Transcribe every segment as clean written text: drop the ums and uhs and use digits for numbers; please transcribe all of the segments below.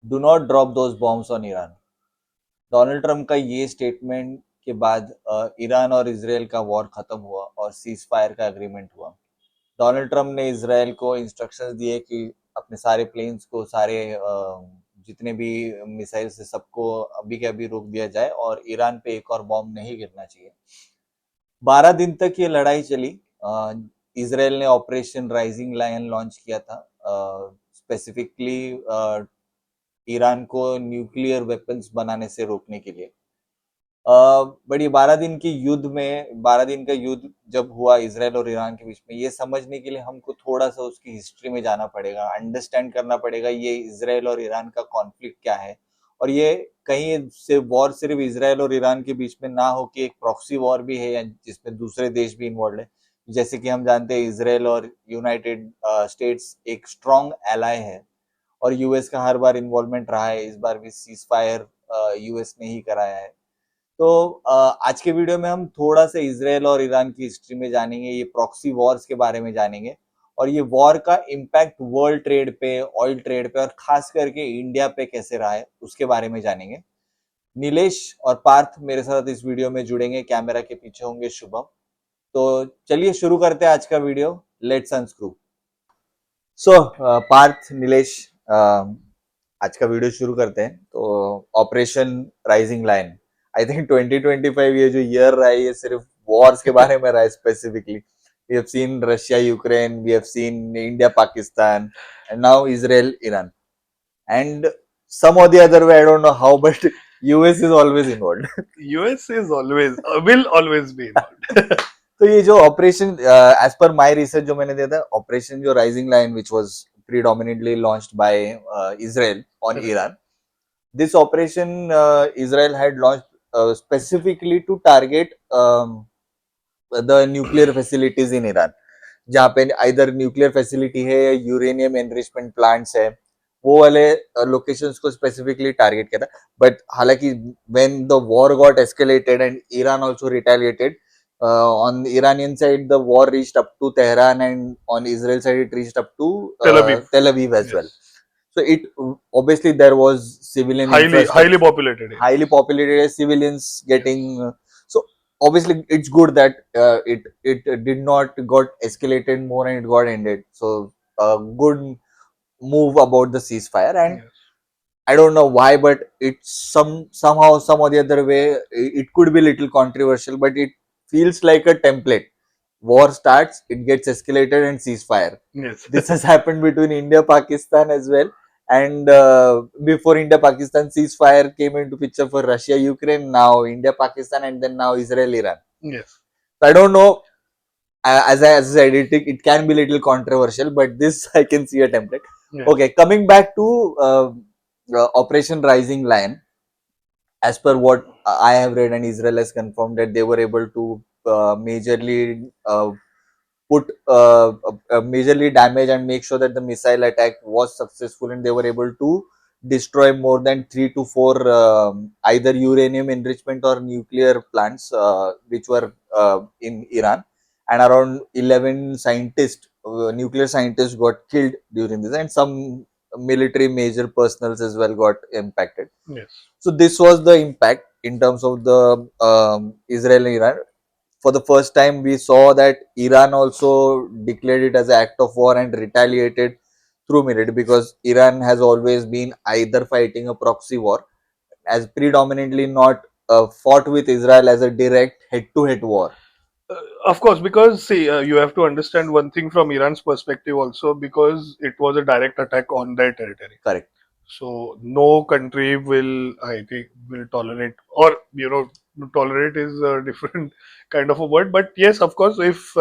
Do not drop those bombs on Iran. Donald Trump का ये statement के बाद ईरान और इसराइल का वॉर खत्म हुआ और सीज फायर का एग्रीमेंट हुआ। डोनाल्ड ट्रंप ने इसराइल को इंस्ट्रक्शंस दिए कि अपने सारे प्लेन्स को, सारे जितने भी मिसाइल से सबको अभी के अभी रोक दिया जाए और ईरान पे एक और बॉम्ब नहीं गिरना चाहिए। 12 दिन तक ये लड़ाई चली। इसराइल ने ऑपरेशन राइजिंग लायन लॉन्च किया था, स्पेसिफिकली ईरान को न्यूक्लियर वेपन्स बनाने से रोकने के लिए। बट ये 12 दिन की युद्ध में, 12 दिन का युद्ध जब हुआ इसराइल और ईरान के बीच में, ये समझने के लिए हमको थोड़ा सा उसकी हिस्ट्री में जाना पड़ेगा, अंडरस्टैंड करना पड़ेगा ये इसराइल और ईरान का कॉन्फ्लिक्ट क्या है। और ये कहीं से वॉर सिर्फ इसराइल और ईरान के बीच में ना हो कि एक प्रॉक्सी वॉर भी है, या जिसमें दूसरे देश भी इन्वॉल्व है। जैसे कि हम जानते हैं इसराइल और यूनाइटेड स्टेट्स एक स्ट्रॉन्ग एलाय है, और यूएस का हर बार इन्वॉल्वमेंट रहा है। इस बार भी सीज फायर यूएस ने ही कराया है। तो आज के वीडियो में हम थोड़ा सा इसराइल और ईरान की हिस्ट्री में जानेंगे, ये प्रॉक्सी वॉर्स के बारे में जानेंगे, और ये वॉर का इम्पैक्ट वर्ल्ड ट्रेड पे, ऑयल ट्रेड पे, और खास करके इंडिया पे कैसे रहा है उसके बारे में जानेंगे। नीलेश और पार्थ मेरे साथ इस वीडियो में जुड़ेंगे, कैमरा के पीछे होंगे शुभम। तो चलिए शुरू करते हैं आज का video. Let's unscrew. So Parth, Nilesh, आज का वीडियो शुरू करते हैं। तो Operation Rising Lion, I think 2025 ये जो ईयर रहा है ये सिर्फ वॉर्स के बारे में रहा है specifically. We have seen Russia Ukraine, we have seen India Pakistan, and now Israel Iran, and some or the other way, I don't know how, but US is always involved. US is always will always be involved. तो ये जो operation, as per my research जो मैंने दिया था, operation जो rising line which was predominantly launched by Israel on Correct. Iran. This operation Israel had launched specifically to target the nuclear facilities in Iran, जहाँ पे आइदर न्यूक्लियर फैसिलिटी है या uranium enrichment plants है, वो वाले locations को specifically target किया था। बट हालांकि when the war got escalated and Iran also retaliated, on the Iranian side the war reached up to Tehran, and on Israel side it reached up to Tel Aviv as well. So it obviously there was civilian highly populated. highly populated civilians getting. So obviously it's good that it did not got escalated more and it got ended. So a good move about the ceasefire, and Yes. I don't know why, but it's somehow some or the other way it could be little controversial, but it feels like a template. War starts, it gets escalated, and ceasefire. Yes. This has happened between India Pakistan as well, and before India Pakistan ceasefire came into picture for Russia Ukraine, now India Pakistan, and then now Israel Iran. Yes. So I don't know, as I said, it can be little controversial, but this I can see a template. Yes. Okay, coming back to Operation Rising Lion, as per what I have read, and Israel has confirmed that they were able to majorly put majorly damage and make sure that the missile attack was successful, and they were able to destroy more than 3 to 4 either uranium enrichment or nuclear plants which were in Iran, and around 11 scientists, nuclear scientists, got killed during this, and some military major personals as well got impacted. Yes. So this was the impact in terms of the Israel and Iran. For the first time, we saw that Iran also declared it as an act of war and retaliated through military, because Iran has always been either fighting a proxy war, as predominantly not fought with Israel as a direct head-to-head war. Of course, because see, you have to understand one thing from Iran's perspective also, because it was a direct attack on their territory. Correct. So no country will, I think, will tolerate, or tolerate is a different kind of a word. But yes, of course, if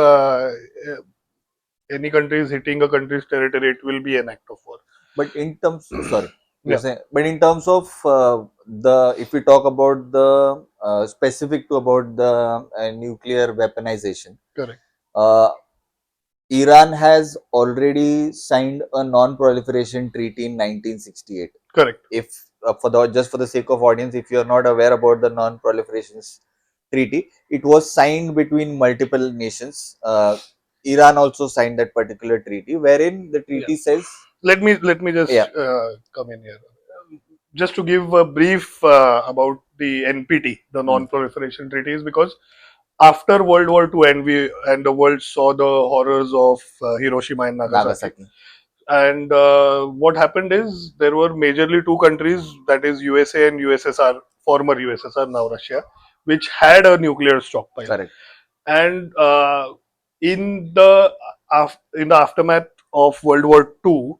any country is hitting a country's territory, it will be an act of war. But in terms, sorry, Yeah. but in terms of if we talk about the specific to about the nuclear weaponization, Correct. Iran has already signed a non-proliferation treaty in 1968. Correct. If just for the sake of audience, if you are not aware about the non-proliferation treaty, it was signed between multiple nations. Iran also signed that particular treaty, wherein the treaty says. Let me just Yeah. come in here. just to give a brief about the NPT, the Hmm. Non-Proliferation Treaty, is because after World War II and the world saw the horrors of Hiroshima and Nagasaki. Nagasaki. And what happened is there were majorly two countries, that is USA and USSR, former USSR, now Russia, which had a nuclear stockpile. Correct. And in the in the aftermath of World War II,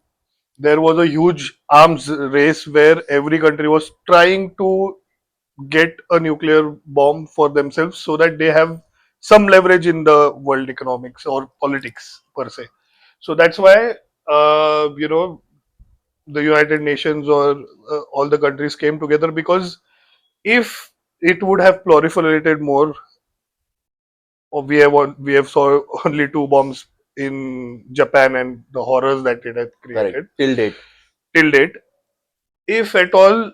there was a huge arms race where every country was trying to get a nuclear bomb for themselves so that they have some leverage in the world economics or politics per se. So that's why the United Nations or all the countries came together, because if it would have proliferated more, or we have saw only two bombs in Japan and the horrors that it had Correct. created Till date. till date. If at all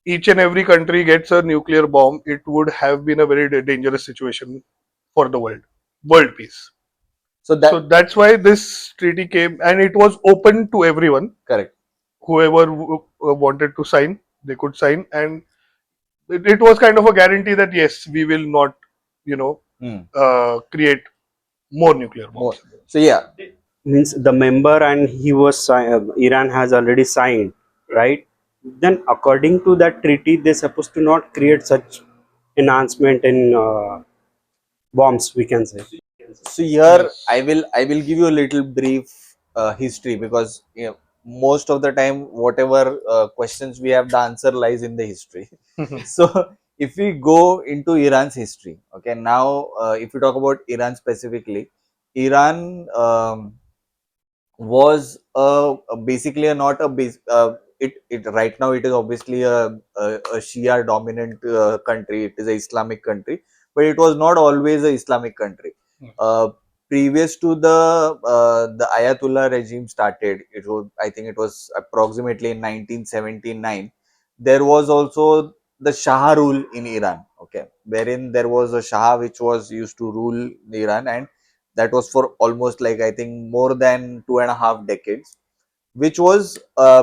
each and every country gets a nuclear bomb, it would have been a very dangerous situation for the world peace. So So that that's why this treaty came, and it was open to everyone. correct. Whoever wanted to sign, they could sign, and it was kind of a guarantee that yes, we will not, you know, Hmm. create more nuclear More. bombs. So yeah, Means the member and he was Iran has already signed, right? Then according to that treaty, they're supposed to not create such enhancement in bombs, we can say. so here Yes. I will give you a little brief history, because most of the time whatever questions we have, the answer lies in the history. So if we go into Iran's history, okay, now if we talk about Iran specifically, Iran was basically a not a base. It right now it is obviously a Shia dominant country. It is a Islamic country, but it was not always a Islamic country. Uh, Previous to the Ayatollah regime started, it was, I think it was approximately in 1979. There was also the Shah rule in Iran, okay, wherein there was a Shah which was used to rule Iran, and that was for almost, like, I think more than 2.5 decades, which was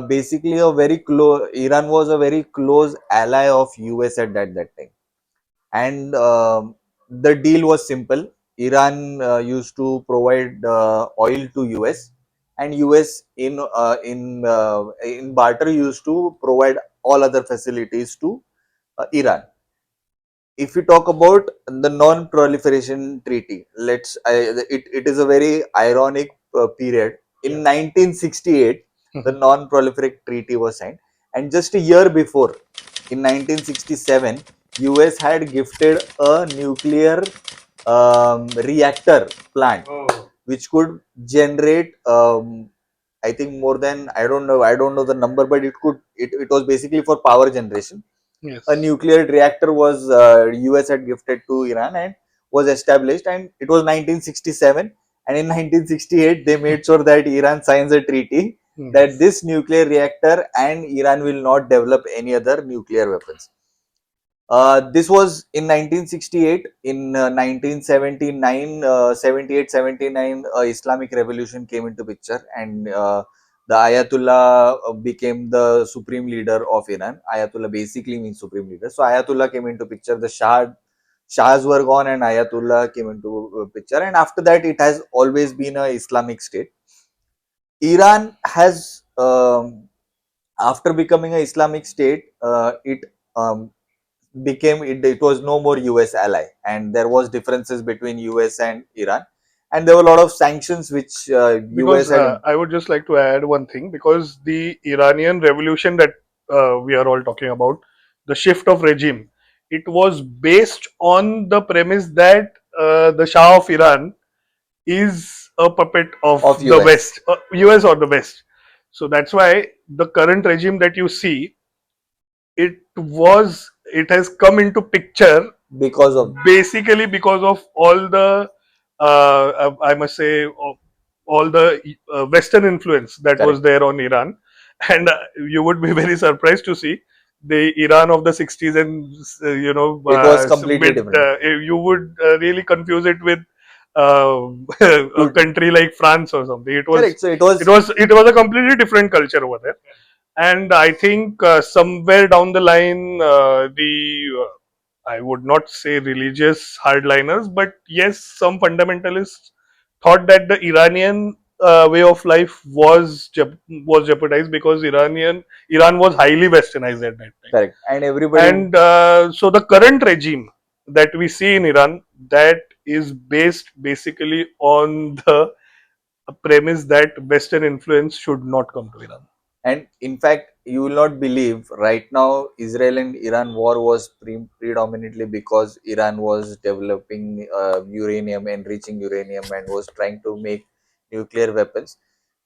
basically a very close. Iran was a very close ally of US at that time, and the deal was simple. Iran used to provide oil to US, and US in barter used to provide all other facilities to Iran. If we talk about the non-proliferation treaty, it is a very ironic period. In 1968, the non-proliferation treaty was signed, and just a year before, in 1967, US had gifted a nuclear reactor plant, which could generate, I think more than, I don't know the number, but it was basically for power generation. A Yes. nuclear reactor was US had gifted to Iran and was established, and it was 1967. And in 1968, they made sure that Iran signs a treaty that Yes. this nuclear reactor and Iran will not develop any other nuclear weapons. This was in 1968. In 1979, 78, 79, Islamic revolution came into picture, and the Ayatollah became the supreme leader of Iran. Ayatollah basically means supreme leader. So Ayatollah came into picture. The Shahs were gone, and Ayatollah came into picture. And after that, it has always been a Islamic state. Iran has, after becoming a Islamic state, it it was no more US ally, and there was differences between US and Iran, and there were a lot of sanctions which US Because had. I would just like to add one thing, because the Iranian revolution that we are all talking about, the shift of regime, it was based on the premise that the Shah of Iran is a puppet of Of the US West, US or the West. So that's why the current regime that you see, it has come into picture because of. basically because of all the I must say all the Western influence that was Correct. there on Iran, and you would be very surprised to see the Iran of the 60s and It was completely mid. different. You would really confuse it with a To country like France or something. correct. So It was a completely different culture over there. And I think somewhere down the line, I would not say religious hardliners, but yes, some fundamentalists thought that the Iranian way of life was jeopardized because Iran was highly westernized at that time. Correct. And everybody, And so the current regime that we see in Iran, that is based basically on the premise that Western influence should not come to Iran. and in fact, you will not believe right now, Israel and Iran war was predominantly because Iran was developing uranium, enriching uranium, and was trying to make nuclear weapons.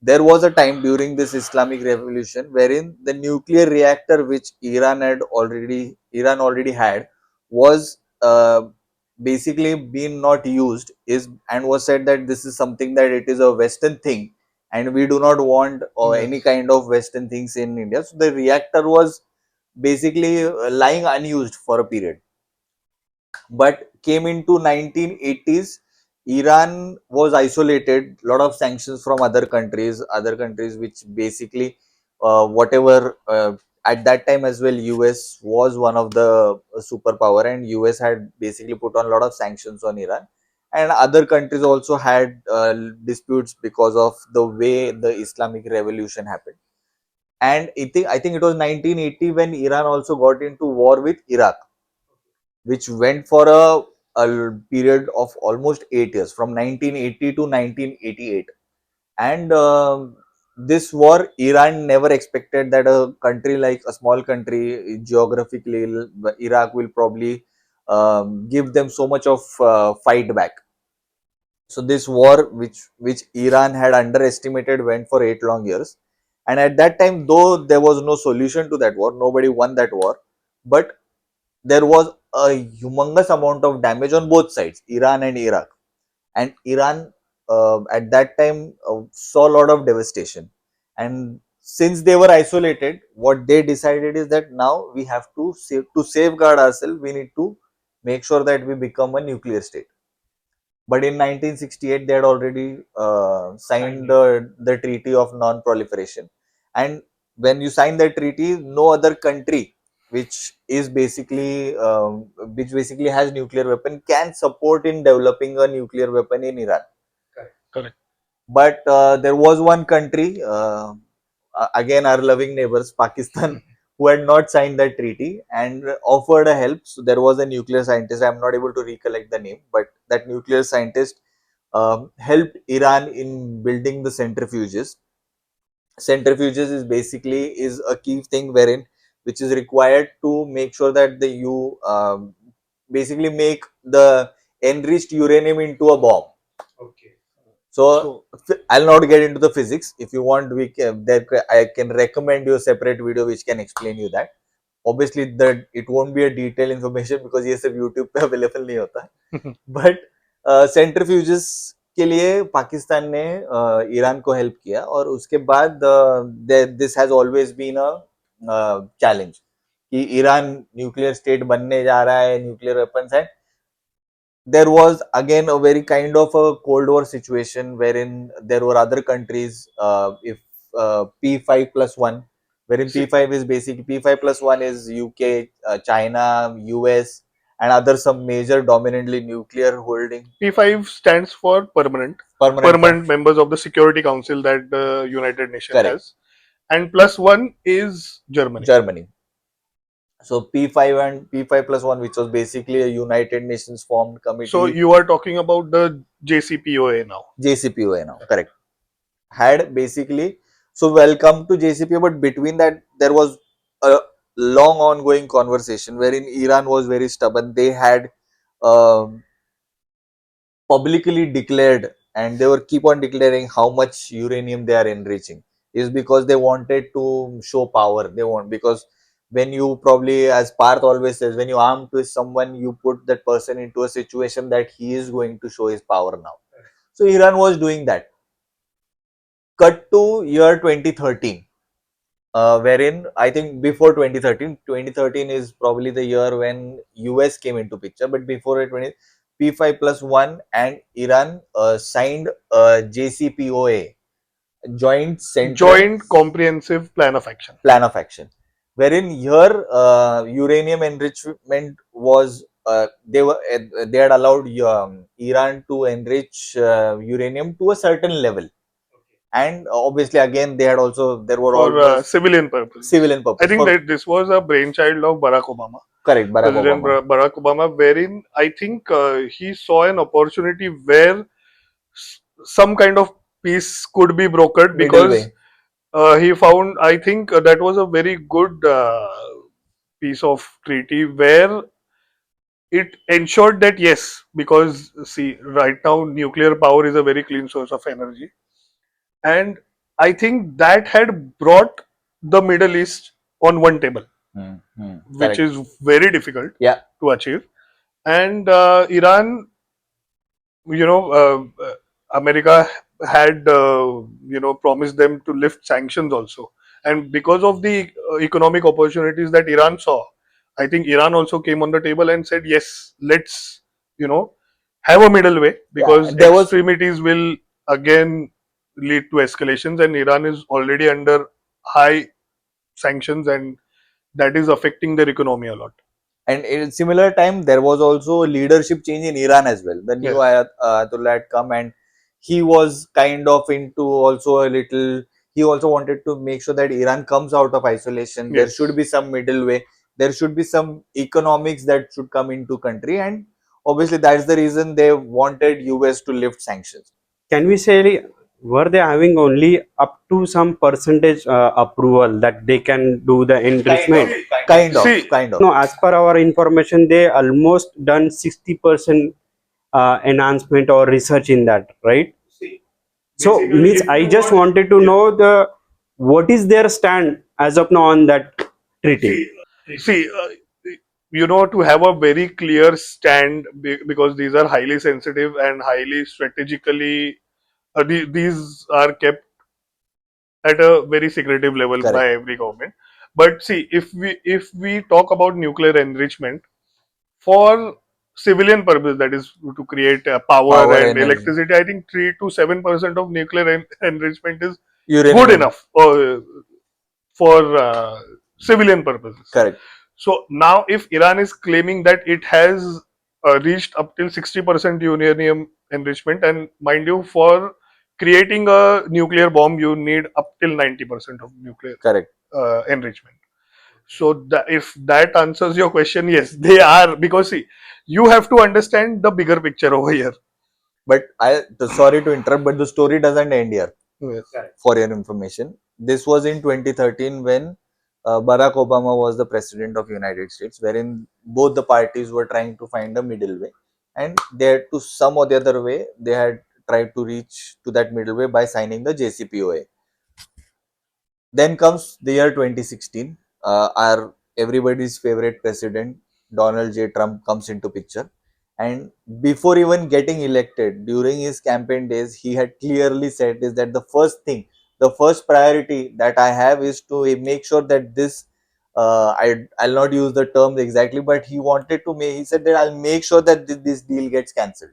There was a time during this Islamic revolution wherein the nuclear reactor which Iran already had was basically been not used is and was said that this is something that it is a Western thing and we do not want any Yes. kind of Western things in India. So the reactor was basically lying unused for a period. But came into 1980s, Iran was isolated. Lot of sanctions from other countries which basically whatever at that time as well, US was one of the superpower, and US had basically put on a lot of sanctions on Iran. And other countries also had disputes because of the way the Islamic revolution happened. And I think it was 1980 when Iran also got into war with Iraq, which went for a period of almost 8 years, from 1980 to 1988. And this war, Iran never expected that a country like a small country geographically, Iraq will probably give them so much of fight back. So this war, which Iran had underestimated, went for 8 long years. And at that time, though there was no solution to that war, nobody won that war. But there was a humongous amount of damage on both sides, Iran and Iraq. And Iran at that time saw a lot of devastation. And since they were isolated, what they decided is that now we have to safeguard ourselves. We need to make sure that we become a nuclear state. But in 1968, they had already signed the Treaty of Non-Proliferation. And when you sign that treaty, no other country which basically has nuclear weapon can support in developing a nuclear weapon in Iran. Correct. But there was one country, again our loving neighbors, Pakistan, who had not signed that treaty and offered a help. So there was a nuclear scientist. I'm not able to recollect the name, but that nuclear scientist helped Iran in building the centrifuges. Centrifuges is basically is a key thing wherein which is required to make sure that the you basically make the enriched uranium into a bomb. Okay. So I'll not get into the physics. If you want, I can recommend you a separate video which can explain you that. Obviously, that it won't be a detailed information because ये सब YouTube पे available नहीं होता है. But centrifuges के लिए पाकिस्तान ने Iran को हेल्प किया और उसके बाद this has always been a challenge कि ईरान न्यूक्लियर स्टेट बनने जा रहा है, न्यूक्लियर वेपन्स है. There was again a very kind of a Cold War situation wherein there were other countries. If P5 plus one, wherein P5 is basically P5 plus one is UK, China, US, and other some major dominantly nuclear holding P5 stands for permanent. permanent members of the Security Council that the United Nations Correct. has, and plus one is Germany. Germany. So P5 and P5 plus one, which was basically a United Nations formed committee. So you are talking about the JCPOA now. JCPOA now, correct. Had basically, so welcome to JCPOA, but between that there was a long ongoing conversation wherein Iran was very stubborn. They had um publicly declared, and they were keep on declaring how much uranium they are enriching, is because they wanted to show power. They want, because when you probably, as Parth always says, when you arm twist someone, you put that person into a situation that he is going to show his power now. So Iran was doing that. Cut to year 2013, wherein I think before 2013 is probably the year when US came into picture, but before it, P5 plus one and Iran signed JCPOA, Joint Comprehensive Plan of Action. Wherein here uranium enrichment was they had allowed Iran to enrich uranium to a certain level, and obviously again there were For almost civilian purpose. I think that this was a brainchild of Barack Obama. Correct, President Barack Obama, wherein I think he saw an opportunity where some kind of peace could be brokered, because he found, I think that was a very good piece of treaty where it ensured that yes, because see, right now nuclear power is a very clean source of energy, and I think that had brought the Middle East on one table, which is very difficult to achieve. And Iran, America had promised them to lift sanctions also, and because of the economic opportunities that Iran saw, I think Iran also came on the table and said, yes, let's have a middle way, because extremities will again lead to escalations, and Iran is already under high sanctions, and that is affecting their economy a lot. And in similar time, there was also leadership change in Iran as well. The new Ayatollah had come, and he was kind of into also a little. He also wanted to make sure that Iran comes out of isolation. There should be some middle way. There should be some economics that should come into country, and obviously that's the reason they wanted US to lift sanctions. Can we say, were they having only up to some percentage approval that they can do the enrichment? Kind of. No, as per our information, they almost done 60% enhancement or research in that, right? So means I just wanted to know what is their stand as of now on that treaty. See, to have a very clear stand, because these are highly sensitive and highly strategically, these are kept at a very secretive level by every government. But see, if we talk about nuclear enrichment for civilian purpose, that is to create power and energy, electricity, I think 3 to 7% of nuclear enrichment is good enough for civilian purposes. Correct. So now, if Iran is claiming that it has reached up till 60% uranium enrichment, and mind you, for creating a nuclear bomb, you need up till 90% of nuclear enrichment. So if that answers your question, yes, they are, because see, you have to understand the bigger picture over here. But sorry to interrupt, but the story doesn't end here. Yes. For your information, this was in 2013 when Barack Obama was the president of United States, wherein both the parties were trying to find a middle way, and they had to some or the other way they had tried to reach to that middle way by signing the JCPOA. Then comes the year 2016. Our everybody's favorite president Donald J. Trump comes into picture, and before even getting elected, during his campaign days, he had clearly said is that the first priority that I have is to make sure that this. I'll not use the terms exactly, but he wanted to make. He said that I'll make sure that this deal gets cancelled,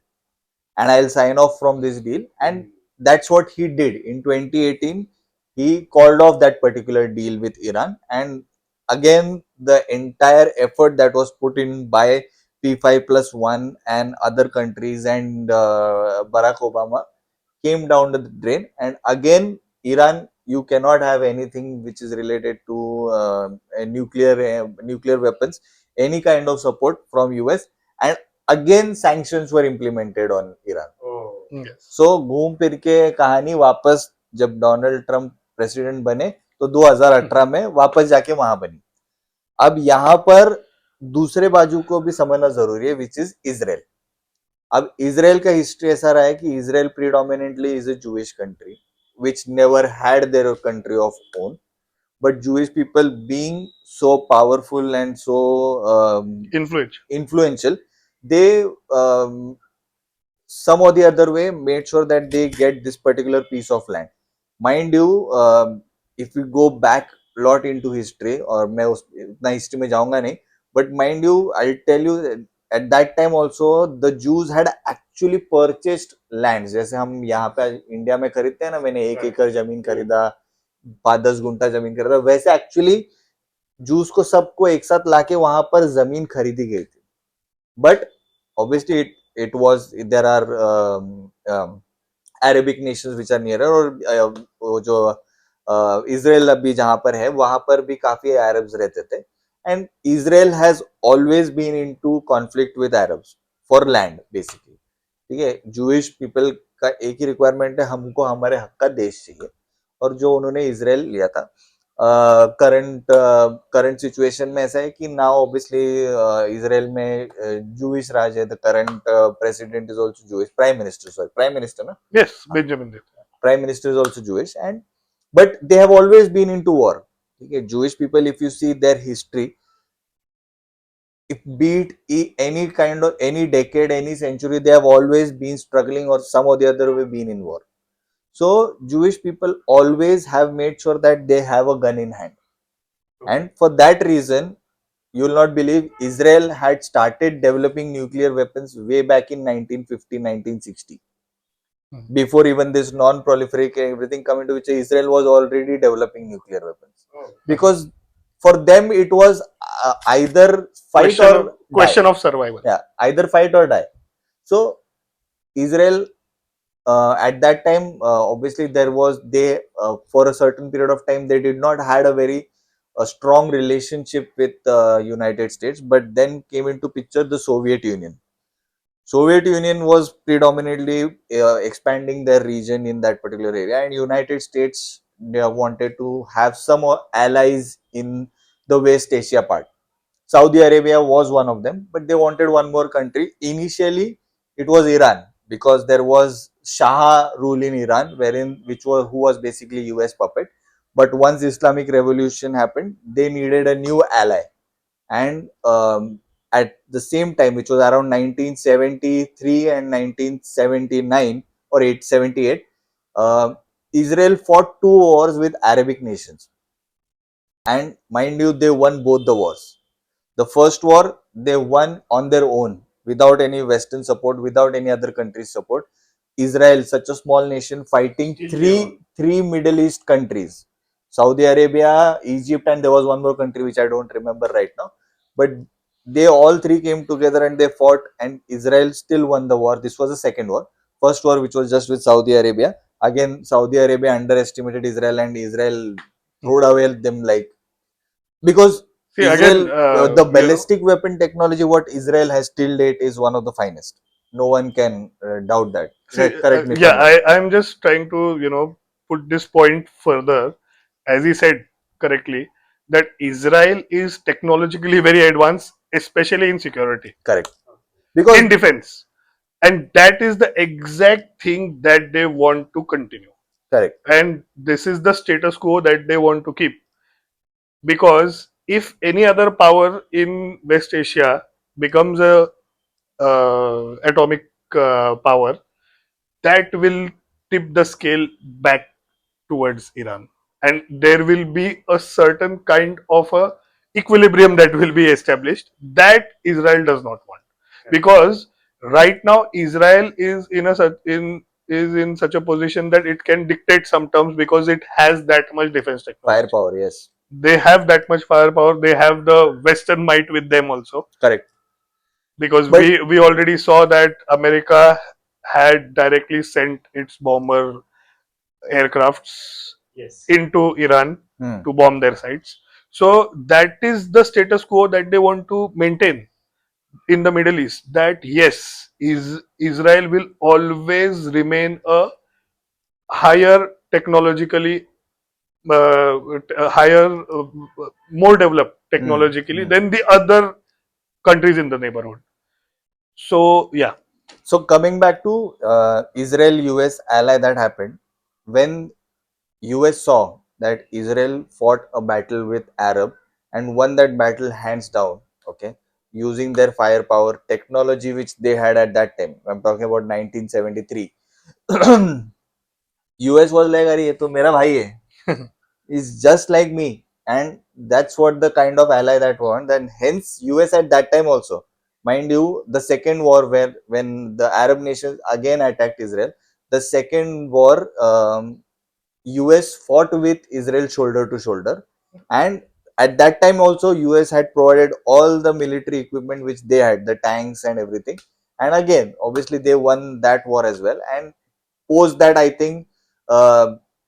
and I'll sign off from this deal. And that's what he did in 2018. He called off that particular deal with Iran, and again the entire effort that was put in by P5+1 and other countries and Barack Obama came down the drain. And again, Iran, you cannot have anything which is related to nuclear weapons, any kind of support from US, and again sanctions were implemented on Iran. So घूम फिर के कहानी वापस जब Donald Trump president बने तो 2018 में वापस जाके वहां बनी. अब यहाँ पर दूसरे बाजू को भी समझना जरूरी है, विच इज इजराइल. अब इजराइल का हिस्ट्री ऐसा रहा है कि Israel predominantly is a Jewish country which never had their country of own, but Jewish people being so powerful and so influential, they some or the other way made sure that they get this particular piece of land. Mind you, if we go back a lot into history, और मैं उतना history में जाऊंगा नहीं, but mind you, I'll tell you at that time also the Jews had actually purchased lands. जैसे हम यहाँ पे इंडिया में खरीदते हैं ना, मैंने 1 एकड़ जमीन खरीदा, 5-10 गुंठा जमीन खरीदा, वैसे एक्चुअली जूस को सबको एक साथ लाके वहां पर जमीन खरीदी गई थी. But obviously it was, there are Arabic nations which are near, और वो जो इजराइल अभी जहां पर है वहां पर भी काफी अरब्स रहते थे. And Israel has always been into conflict with Arabs for land basically. ठीक है, जूइश पीपल का एक ही रिक्वायरमेंट है, हमको हमारे हक का देश चाहिए, और जो उन्होंने इजराइल लिया था. करंट सिचुएशन में ऐसा है कि नाउ ऑब्वियसली इजराइल में जूइश राज है. The current president is also Jewish, prime minister ना. Yes, Benjamin did. Prime minister is also Jewish, and but they have always been into war. Okay, Jewish people, if you see their history, if beat any kind of any decade, any century, they have always been struggling or some or the other way been in war. So Jewish people always have made sure that they have a gun in hand, and for that reason, you will not believe Israel had started developing nuclear weapons way back in 1950, 1960. Before even this non-proliferation everything come into which, Israel was already developing nuclear weapons. Because for them it was either fight question die. Of survival. Yeah, either fight or die. So Israel at that time, obviously there was, they for a certain period of time they did not had a very strong relationship with United States, but then came into picture the Soviet Union. Soviet Union was predominantly expanding their region in that particular area, and United States, they wanted to have some allies in the West Asia part. Saudi Arabia was one of them, but they wanted one more country. Initially, it was Iran, because there was Shah rule in Iran, who was basically US puppet. But once Islamic Revolution happened, they needed a new ally, and at the same time, which was around 1973 and 1979 or 878, Israel fought 2 wars with Arabic nations, and mind you, they won both the wars. The first war they won on their own, without any Western support, without any other country's support. Israel, such a small nation, fighting three Middle East countries: Saudi Arabia, Egypt, and there was one more country which I don't remember right now. But they all three came together and they fought, and Israel still won the war. This was the second war. First war, which was just with Saudi Arabia. Again, Saudi Arabia underestimated Israel, and Israel threw away them like, because See, Israel, again, the ballistic weapon technology what Israel has till date is one of the finest. No one can doubt that. Correct me if yeah, I'm wrong. I'm just trying to, put this point further. As he said correctly, that Israel is technologically very advanced, especially in security, Correct. Because in defense. And that is the exact thing that they want to continue. correct. And this is the status quo that they want to keep. Because if any other power in West Asia becomes a atomic power, that will tip the scale back towards Iran, and there will be a certain kind of a equilibrium that will be established that Israel does not want, because right now Israel is in such a position that it can dictate some terms because it has that much defense technology. Firepower, yes. They have that much firepower. They have the Western might with them also, Correct. because But we already saw that America had directly sent its bomber aircrafts into Iran to bomb their sites. So that is the status quo that they want to maintain in the Middle East. That yes, Israel will always remain a higher technologically, higher, more developed technologically than the other countries in the neighborhood. So yeah. So coming back to Israel-US ally that happened, when US saw that Israel fought a battle with Arab and won that battle hands down, okay, using their firepower technology which they had at that time. I'm talking about 1973. US was like, "अरे ये तो मेरा भाई है." Is just like me, and that's what the kind of ally that want. And hence US at that time also, Mind you, the second war where when the Arab nations again attacked Israel, the second war, US fought with Israel shoulder to shoulder, and at that time also US had provided all the military equipment which they had, the tanks and everything. And again, obviously they won that war as well. And post that, I think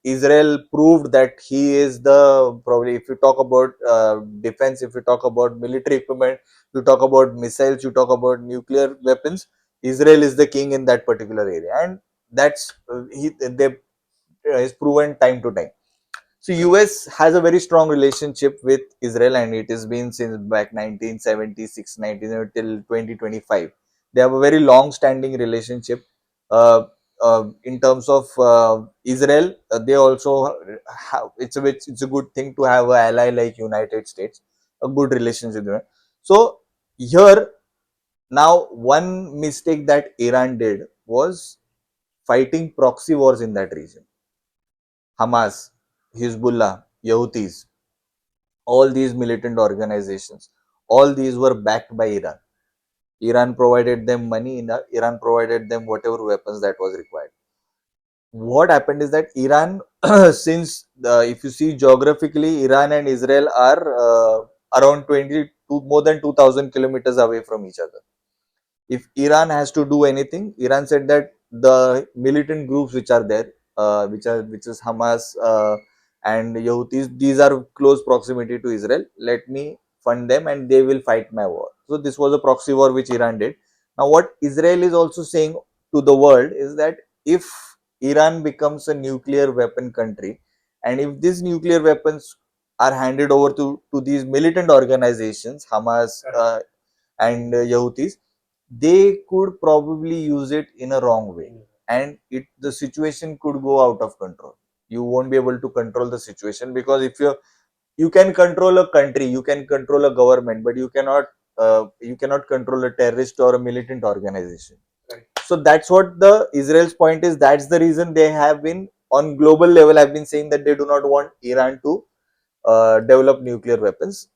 Israel proved that he is the, probably, if you talk about defense, if you talk about military equipment, you talk about missiles, you talk about nuclear weapons, Israel is the king in that particular area. And that's they is proven time to time. So US has a very strong relationship with Israel, and it has been since back 1976, 19 till 2025. They have a very long-standing relationship. In terms of Israel, they also have, it's a good thing to have an ally like United States, a good relationship there. So here now, one mistake that Iran did was fighting proxy wars in that region. Hamas, Hezbollah, Yahudis, all these militant organizations, all these were backed by Iran. Iran provided them money, Iran provided them whatever weapons that was required. What happened is that Iran, since if you see geographically, Iran and Israel are around 22, more than 2,000 kilometers away from each other. If Iran has to do anything, Iran said that the militant groups which are there, which is Hamas and Yahudis, these are close proximity to Israel. Let me fund them, and they will fight my war. So this was a proxy war which Iran did. Now, what Israel is also saying to the world is that if Iran becomes a nuclear weapon country, and if these nuclear weapons are handed over to these militant organizations, Hamas and Yahudis, they could probably use it in a wrong way, and the situation could go out of control. You won't be able to control the situation, because if you can control a country, you can control a government, but you cannot control a terrorist or a militant organization. So that's what the Israel's point is. That's the reason they have been, on global level, have been saying that they do not want Iran to develop nuclear weapons.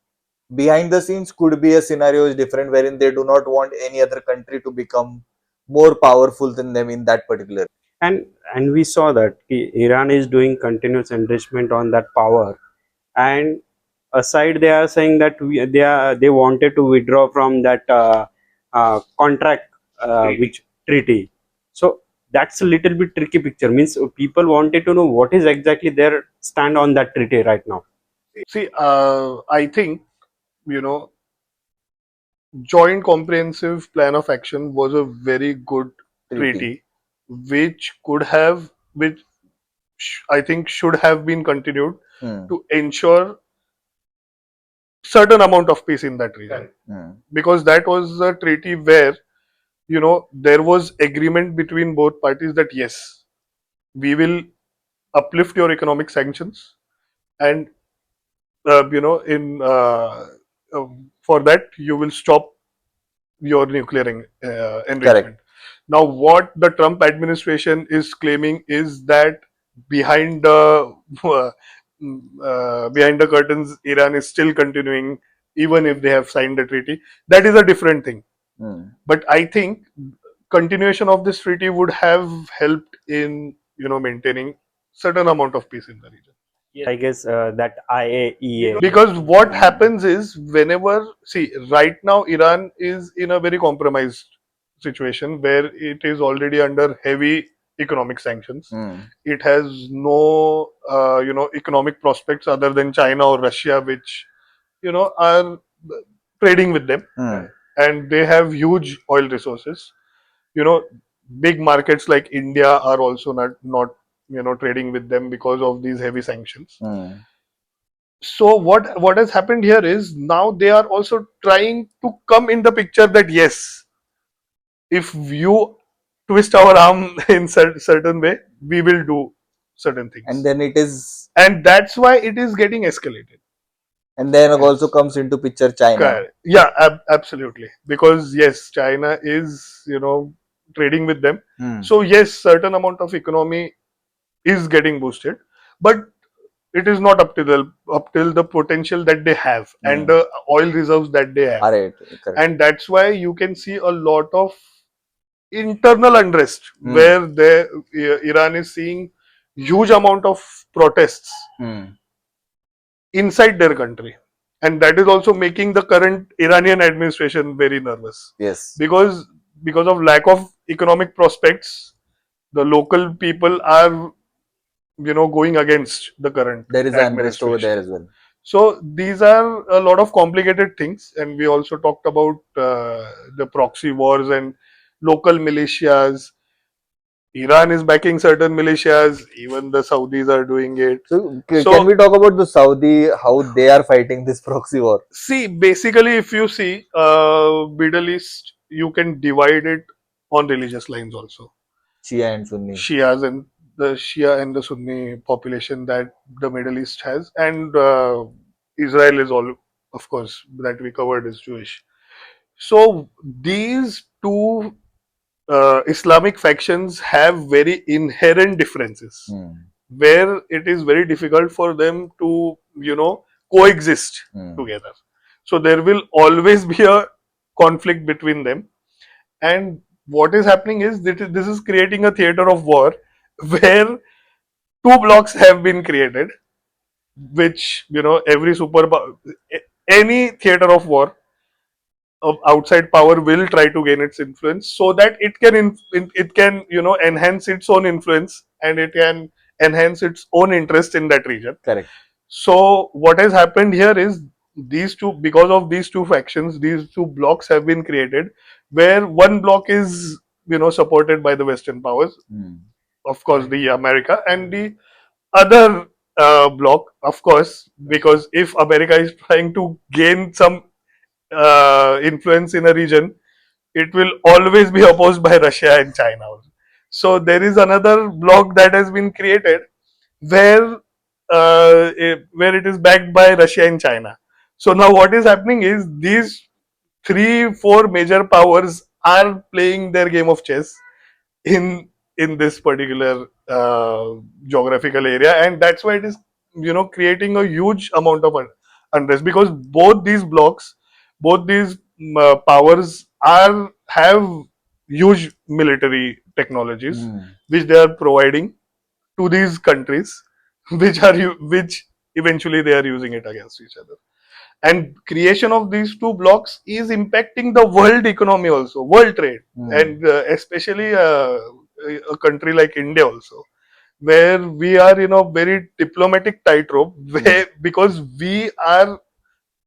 Behind the scenes could be a scenario is different, wherein they do not want any other country to become more powerful than them in that particular. And we saw that Iran is doing continuous enrichment on that power, and aside they are saying that they wanted to withdraw from that contract, which treaty. So that's a little bit tricky picture. Means people wanted to know what is exactly their stand on that treaty right now. See, I think, you know, Joint Comprehensive Plan of Action was a very good Treaty. treaty, which could have, which I think should have been continued to ensure certain amount of peace in that region. Because that was a treaty where, there was agreement between both parties that yes, we will uplift your economic sanctions, and in for that you will stop your nuclear enrichment. Correct. Now, what the Trump administration is claiming is that behind the behind the curtains, Iran is still continuing, even if they have signed the treaty. That is a different thing. But I think continuation of this treaty would have helped in maintaining certain amount of peace in the region. I guess that IAEA. Because what happens is, whenever, see, right now Iran is in a very compromised situation where it is already under heavy economic sanctions. It has no economic prospects other than China or Russia, which are trading with them, and they have huge oil resources. you know Big markets like India are also not trading with them because of these heavy sanctions. So what has happened here is, now they are also trying to come in the picture that yes, if you twist our arm in certain way, we will do certain things. And then it is, And that's why it is getting escalated. and then also comes into picture China. Correct. Yeah, absolutely. Because yes, China is trading with them. So yes, certain amount of economy is getting boosted, but it is not up till the potential that they have and the oil reserves that they have, Alright, correct. and that's why you can see a lot of internal unrest Hmm. where Iran is seeing huge amount of protests Hmm. inside their country, and that is also making the current Iranian administration very nervous Yes. because of lack of economic prospects. The local people are going against the current There is unrest over administration. there as well. So these are a lot of complicated things, and we also talked about the proxy wars and local militias. Iran is backing certain militias, even the Saudis are doing it. So, can So we talk about the Saudi, how they are fighting this proxy war? see, basically, if you see Middle East, you can divide it on religious lines also. Shia and Sunni. Shias and the Shia and the Sunni population that the Middle East has, and Israel is all, of course, that we covered is Jewish. So these two Islamic factions have very inherent differences, Hmm. where it is very difficult for them to coexist Hmm. together. So there will always be a conflict between them, and what is happening is that this is creating a theater of war where two blocks have been created, which every any theater of war of outside power will try to gain its influence so that it can enhance its own influence, and it can enhance its own interest in that region. Correct. So what has happened here is because of these two factions, these two blocks have been created, where one block is supported by the Western powers, Hmm. of course the America, and the other block, of course, because if America is trying to gain some influence in a region, it will always be opposed by Russia and China. So there is another block that has been created where where it is backed by Russia and China. So now what is happening is these three, four major powers are playing their game of chess in this particular geographical area, and that's why it is creating a huge amount of unrest, because both these blocks, both these powers have huge military technologies Hmm. which they are providing to these countries, which eventually they are using it against each other, and creation of these two blocks is impacting the world economy also, world trade, Hmm. and especially a country like India also, where we are very diplomatic tightrope, Hmm. where because we are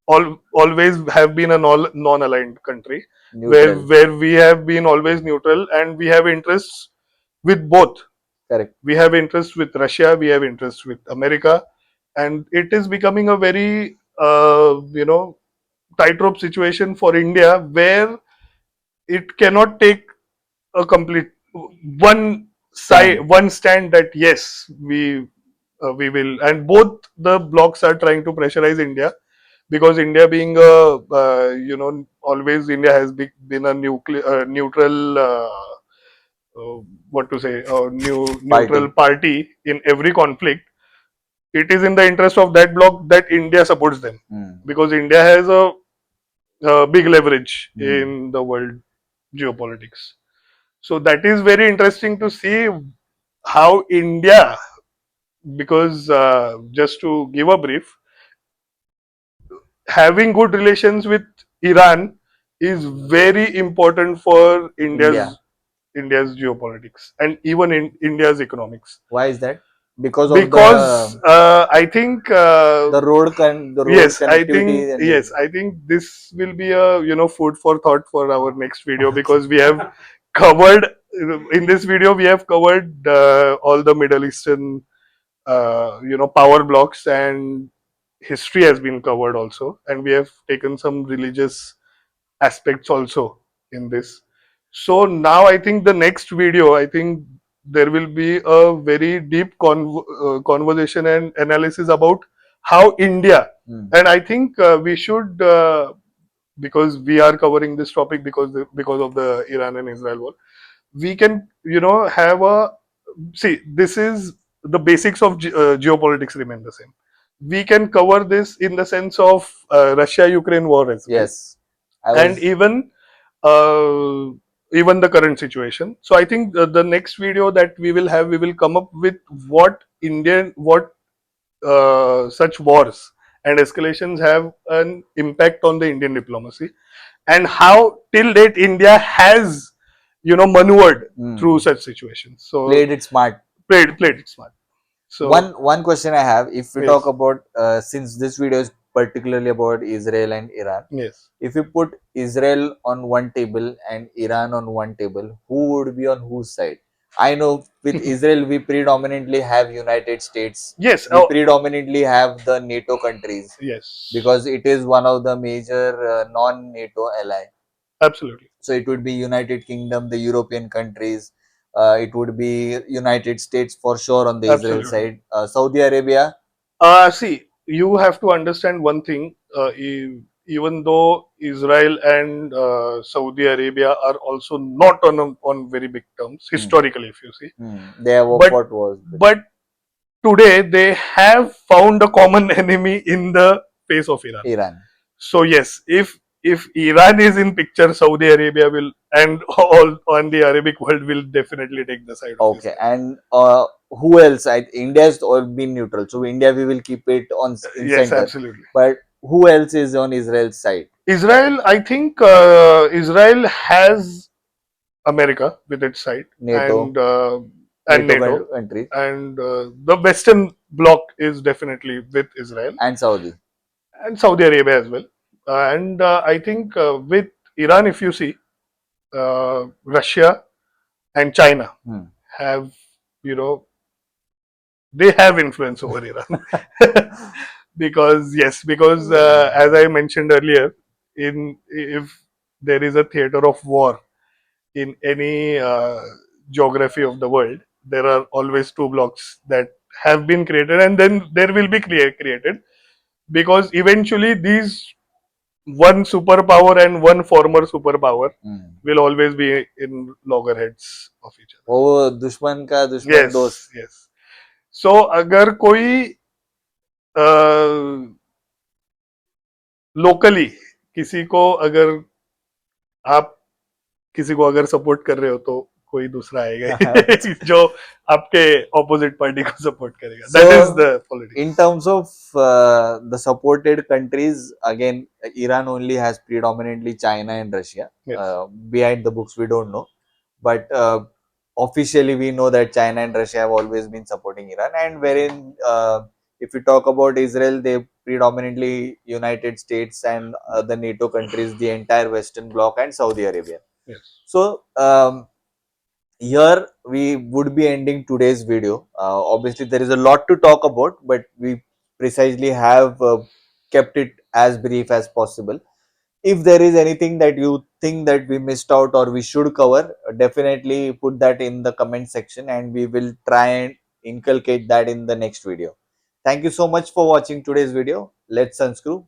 always have been a non-aligned country, Neutral. where we have been always neutral, and we have interests with both. Correct. We have interests with Russia, we have interests with America, and it is becoming a very tightrope situation for India, where it cannot take a complete one side, Stand. one stand that yes, we will, and both the blocks are trying to pressurize India, because India being a always India has been a neutral uh, what to say, a neutral Party. party in every conflict. It is in the interest of that bloc that India supports them, Hmm. because India has a big leverage Hmm. in the world geopolitics. So that is very interesting to see how India, because just to give a brief, having good relations with Iran is very important for India. India's geopolitics and even in India's economics, Why is that? Because of because I think the road yes, I think connectivity and yes, everything. I think this will be a food for thought for our next video, because we have covered in this video we have covered all the Middle Eastern power blocks, and history has been covered also, and we have taken some religious aspects also in this. So now I think the next video, I think there will be a very deep conversation and analysis about how India, Hmm. and I think we should because we are covering this topic because of the Iran and Israel war, we can have a see, this is the basics of geopolitics remain the same. We can cover this in the sense of Russia-Ukraine war as well, Yes, I and was. uh, even the current situation. So I think the next video that we will have, we will come up with what such wars and escalations have an impact on the Indian diplomacy, and how till date India has, maneuvered through such situations. So Played it smart. played it smart. So One question I have, if we talk yes, about since this video is particularly about Israel and Iran, yes. if you put Israel on one table and Iran on one table, who would be on whose side? I know with Israel we predominantly have United States, Yes. we Oh, predominantly have the NATO countries yes. because it is one of the major non-NATO ally. Absolutely. So it would be United Kingdom, the European countries. It would be United States for sure on the Israel Absolutely. side. Saudi Arabia. See, you have to understand one thing. Even though Israel and Saudi Arabia are also not on very big terms Hmm, historically, if you see, they have but fought wars between. but today they have found a common enemy in the face of Iran. Iran. So yes, if Iran is in picture, Saudi Arabia will, and all on the Arabic world will definitely take the side of Okay, Israel. and who else? India has all been neutral, so India we will keep it on in Yes, center. absolutely. But who else is on Israel's side? Israel, I think Israel has America with its side, NATO, and NATO NATO, countries, and the Western bloc is definitely with Israel and Saudi. and Saudi Arabia as well. And I think with Iran, if you see, Russia and China Hmm. have, you know, they have influence over Iran. Because yes, because as I mentioned earlier, in if there is a theater of war in any geography of the world, there are always two blocks that have been created, and then there will be created, because eventually these one superpower and one former superpower Hmm. will always be in loggerheads of each other. वो दुश्मन का दुश्मन Yes, दोस्त. yes. So अगर कोई locally किसी को अगर आप किसी को अगर सपोर्ट कर रहे हो, तो कोई दूसरा आएगा ही जो आपके ऑपोजिट पार्टी को सपोर्ट करेगा. That is So, the in politics. terms of the supported countries, again, Iran only has predominantly China and Russia. Yes. Behind the books, we don't know, but officially, we know that China and Russia have always been supporting Iran. And wherein, if you talk about Israel, they predominantly United States and the NATO countries, the entire Western Bloc, and Saudi Arabia. Yes. So, here we would be ending today's video. Obviously, there is a lot to talk about, but we precisely have kept it as brief as possible. If there is anything that you think that we missed out or we should cover, definitely put that in the comment section and we will try and inculcate that in the next video. Thank you so much for watching today's video. Let's unscrew.